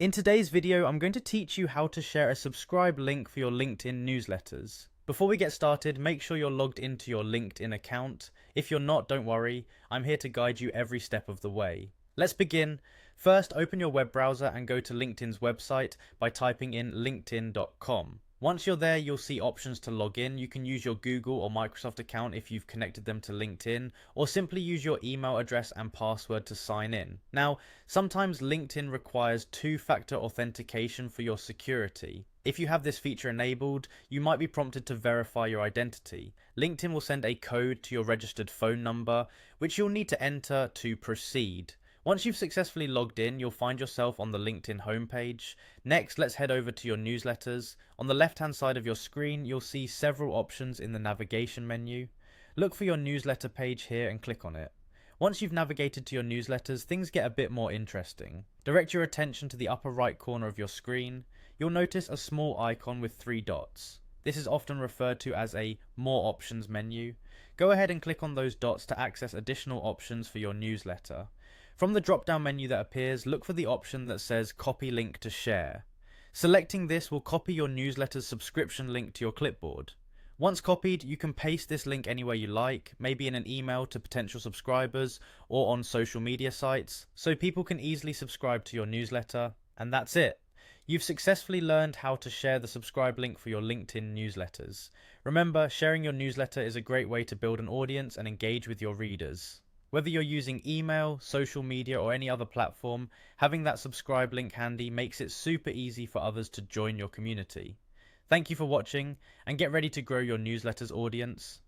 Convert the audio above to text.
In today's video, I'm going to teach you how to share a subscribe link for your LinkedIn newsletters. Before we get started, make sure you're logged into your LinkedIn account. If you're not, don't worry, I'm here to guide you every step of the way. Let's begin. First, open your web browser and go to LinkedIn's website by typing in linkedin.com. Once you're there, you'll see options to log in. You can use your Google or Microsoft account if you've connected them to LinkedIn, or simply use your email address and password to sign in. Now, sometimes LinkedIn requires two-factor authentication for your security. If you have this feature enabled, you might be prompted to verify your identity. LinkedIn will send a code to your registered phone number, which you'll need to enter to proceed. Once you've successfully logged in, you'll find yourself on the LinkedIn homepage. Next, let's head over to your newsletters. On the left-hand side of your screen, you'll see several options in the navigation menu. Look for your newsletter page here and click on it. Once you've navigated to your newsletters, things get a bit more interesting. Direct your attention to the upper right corner of your screen. You'll notice a small icon with 3 dots. This is often referred to as a More Options menu. Go ahead and click on those dots to access additional options for your newsletter. From the drop-down menu that appears, look for the option that says Copy Link to Share. Selecting this will copy your newsletter's subscription link to your clipboard. Once copied, you can paste this link anywhere you like, maybe in an email to potential subscribers or on social media sites, so people can easily subscribe to your newsletter, and that's it. You've successfully learned how to share the subscribe link for your LinkedIn newsletters. Remember, sharing your newsletter is a great way to build an audience and engage with your readers. Whether you're using email, social media, or any other platform, having that subscribe link handy makes it super easy for others to join your community. Thank you for watching, and get ready to grow your newsletter's audience.